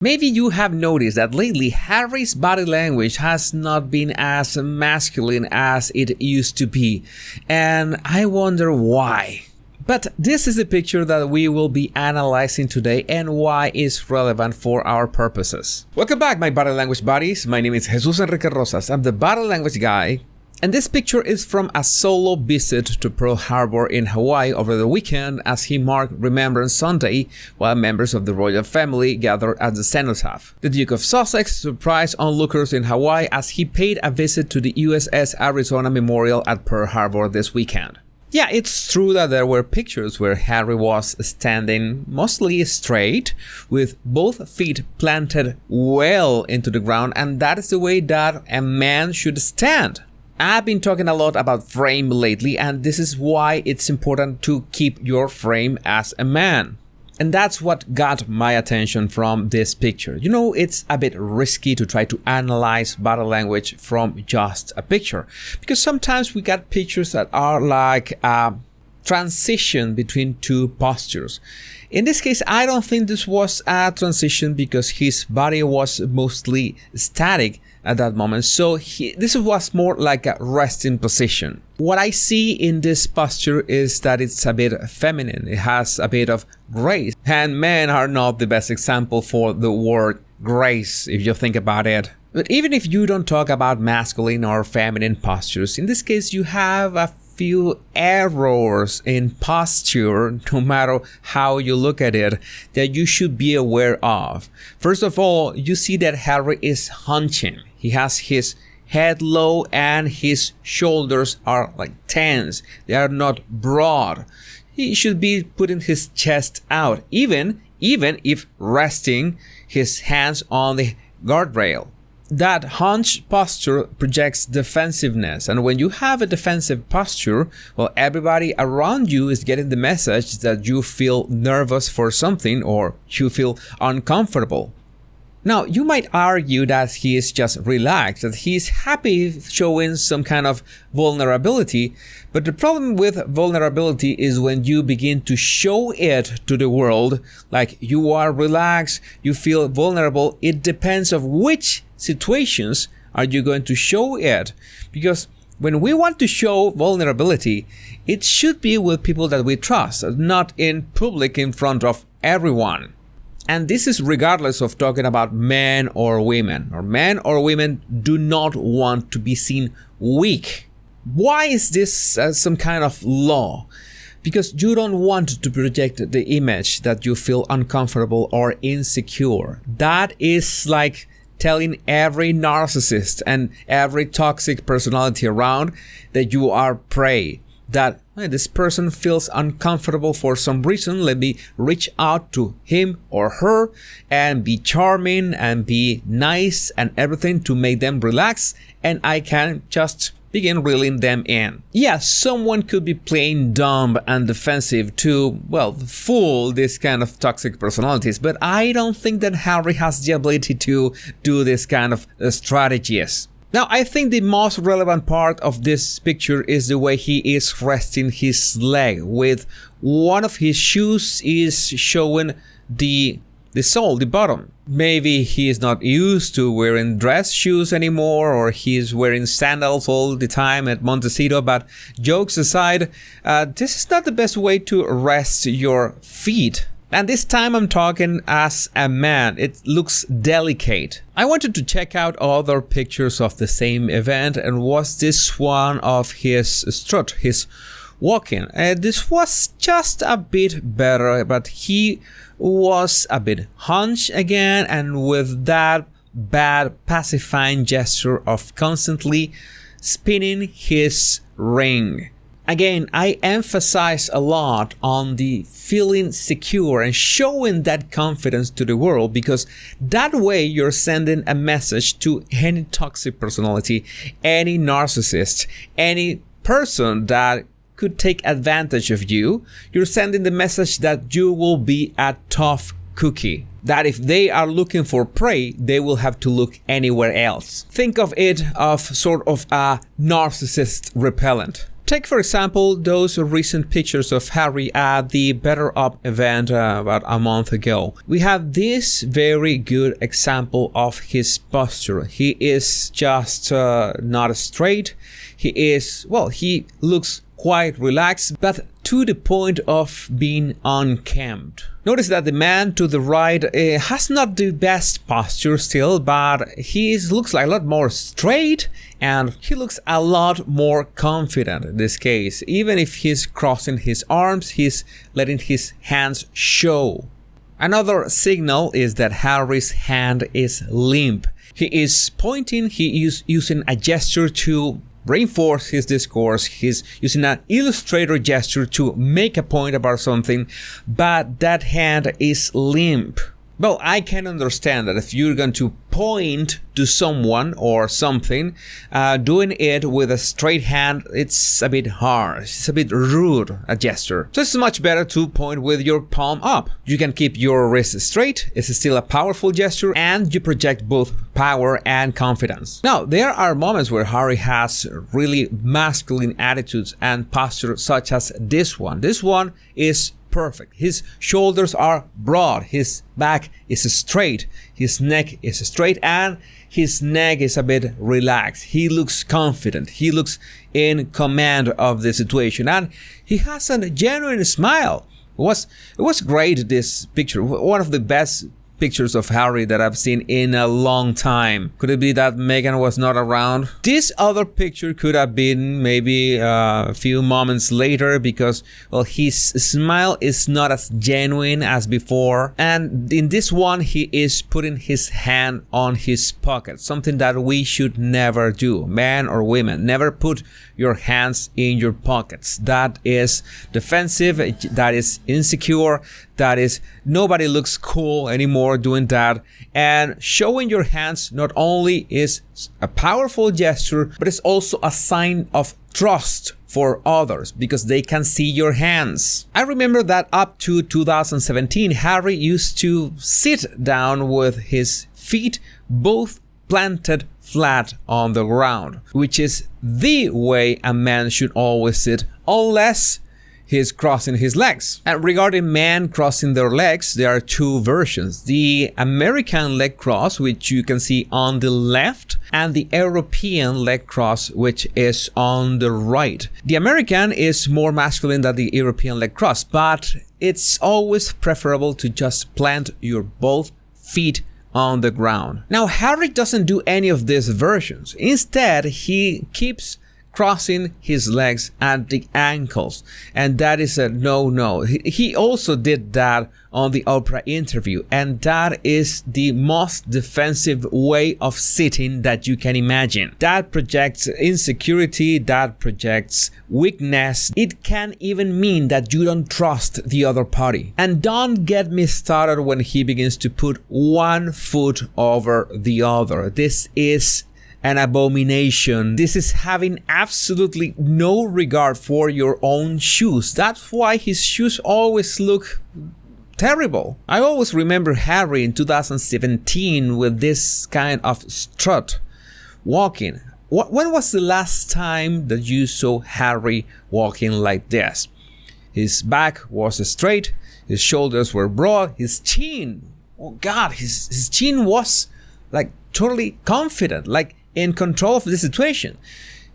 Maybe you have noticed that lately Harry's body language has not been as masculine as it used to be, and I wonder why. But this is the picture that we will be analyzing today and why it's relevant for our purposes. Welcome back, my body language buddies. My name is Jesus Enrique Rosas. I'm the body language guy. And this picture is from a solo visit to Pearl Harbor in Hawaii over the weekend as he marked Remembrance Sunday while members of the royal family gathered at the cenotaph. The Duke of Sussex surprised onlookers in Hawaii as he paid a visit to the USS Arizona Memorial at Pearl Harbor this weekend. Yeah, it's true that there were pictures where Harry was standing mostly straight, with both feet planted well into the ground, and that is the way that a man should stand. I've been talking a lot about frame lately, and this is why it's important to keep your frame as a man. And that's what got my attention from this picture. You know, it's a bit risky to try to analyze body language from just a picture, because sometimes we got pictures that are like a transition between two postures. In this case, I don't think this was a transition because his body was mostly static at that moment. So this was more like a resting position. What I see in this posture is that it's a bit feminine. It has a bit of grace. And men are not the best example for the word grace, if you think about it. But even if you don't talk about masculine or feminine postures, in this case, you have a few errors in posture, no matter how you look at it, that you should be aware of. First of all, you see that Harry is hunching. He has his head low and his shoulders are like tense. They are not broad. He should be putting his chest out, even if resting his hands on the guardrail. That hunch posture projects defensiveness, and when you have a defensive posture, well, everybody around you is getting the message that you feel nervous for something or you feel uncomfortable. Now, you might argue that he is just relaxed, that he is happy showing some kind of vulnerability, but the problem with vulnerability is when you begin to show it to the world, like you are relaxed, you feel vulnerable. It depends on which situations are you going to show it, because when we want to show vulnerability, it should be with people that we trust, not in public in front of everyone. And this is regardless of talking about men or women. Or men or women do not want to be seen weak. Why is this some kind of law? Because you don't want to project the image that you feel uncomfortable or insecure. That is like telling every narcissist and every toxic personality around that you are prey. That this person feels uncomfortable for some reason. Let me reach out to him or her and be charming and be nice and everything to make them relax, and I can just begin reeling them in. Yeah, someone could be playing dumb and defensive to, well, fool this kind of toxic personalities, but I don't think that Harry has the ability to do this kind of strategies. Now, I think the most relevant part of this picture is the way he is resting his leg, with one of his shoes is showing the sole, the bottom. Maybe he is not used to wearing dress shoes anymore, or he's wearing sandals all the time at Montecito, but jokes aside, this is not the best way to rest your feet. And this time I'm talking as a man. It looks delicate. I wanted to check out other pictures of the same event, and was this one of his strut, his walking. This was just a bit better, but he was a bit hunched again, and with that bad pacifying gesture of constantly spinning his ring. Again, I emphasize a lot on the feeling secure and showing that confidence to the world, because that way you're sending a message to any toxic personality, any narcissist, any person that could take advantage of you. You're sending the message that you will be a tough cookie, that if they are looking for prey, they will have to look anywhere else. Think of it of sort of a narcissist repellent. Take, for example, those recent pictures of Harry at the Better Up event about a month ago. We have this very good example of his posture. He is just not straight. He looks quite relaxed, but to the point of being unkempt. Notice that the man to the right has not the best posture still, but he looks like a lot more straight and he looks a lot more confident in this case. Even if he's crossing his arms, he's letting his hands show. Another signal is that Harry's hand is limp. He is pointing, he is using a gesture to reinforce his discourse. He's using an illustrator gesture to make a point about something, but that hand is limp. Well, I can understand that if you're going to point to someone or something, doing it with a straight hand, it's a bit harsh, it's a bit rude, a gesture. So it's much better to point with your palm up. You can keep your wrist straight, it's still a powerful gesture, and you project both power and confidence. Now, there are moments where Harry has really masculine attitudes and posture, such as this one. This one is perfect. His shoulders are broad, his back is straight, his neck is straight, and his neck is a bit relaxed. He looks confident, he looks in command of the situation, and he has a genuine smile. It was great, this picture, one of the best pictures of Harry that I've seen in a long time. Could it be that Meghan was not around? This other picture could have been maybe a few moments later because, well, his smile is not as genuine as before. And in this one, he is putting his hand on his pocket, something that we should never do. Men or women, never put your hands in your pockets. That is defensive, that is insecure, that is, nobody looks cool anymore doing that. And showing your hands not only is a powerful gesture, but it's also a sign of trust for others because they can see your hands. I remember that up to 2017, Harry used to sit down with his feet both planted flat on the ground, which is the way a man should always sit, unless he's crossing his legs. And regarding men crossing their legs, there are two versions. The American leg cross, which you can see on the left, and the European leg cross, which is on the right. The American is more masculine than the European leg cross, but it's always preferable to just plant your both feet on the ground. Now, Harry doesn't do any of these versions. Instead, he keeps crossing his legs at the ankles, and that is a no-no. He also did that on the Oprah interview, and that is the most defensive way of sitting that you can imagine. That projects insecurity, that projects weakness. It can even mean that you don't trust the other party. And don't get me started when he begins to put one foot over the other. This is an abomination. This is having absolutely no regard for your own shoes. That's why his shoes always look terrible. I always remember Harry in 2017 with this kind of strut walking. When was the last time that you saw Harry walking like this? His back was straight, his shoulders were broad, his chin, oh God, his chin was like totally confident, like in control of the situation.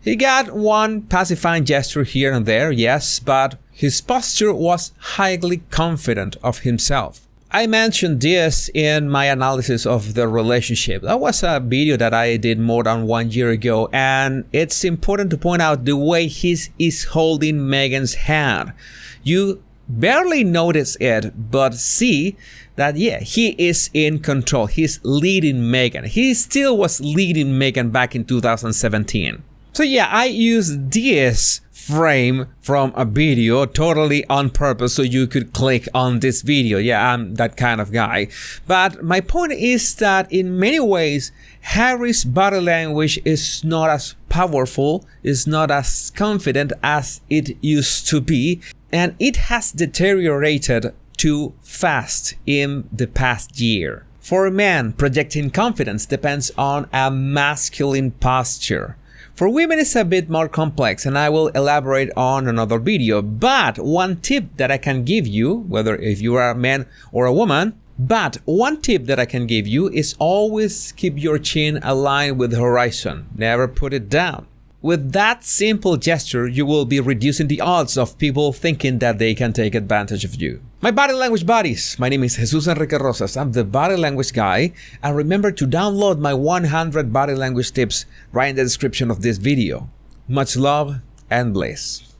He got one pacifying gesture here and there, yes, but his posture was highly confident of himself. I mentioned this in my analysis of the relationship. That was a video that I did more than 1 year ago, and it's important to point out the way he is holding Meghan's hand. You barely notice it, but see that, yeah, he is in control. He's leading Meghan. He still was leading Meghan back in 2017. So yeah, I used this frame from a video totally on purpose so you could click on this video. Yeah, I'm that kind of guy. But my point is that in many ways, Harry's body language is not as powerful, is not as confident as it used to be, and it has deteriorated too fast in the past year. For a man, projecting confidence depends on a masculine posture. For women, it's a bit more complex, and I will elaborate on another video. But one tip that I can give you, whether if you are a man or a woman, but one tip that I can give you is always keep your chin aligned with the horizon. Never put it down. With that simple gesture, you will be reducing the odds of people thinking that they can take advantage of you. My body language buddies, my name is Jesus Enrique Rosas. I'm the body language guy. And remember to download my 100 body language tips right in the description of this video. Much love and bliss.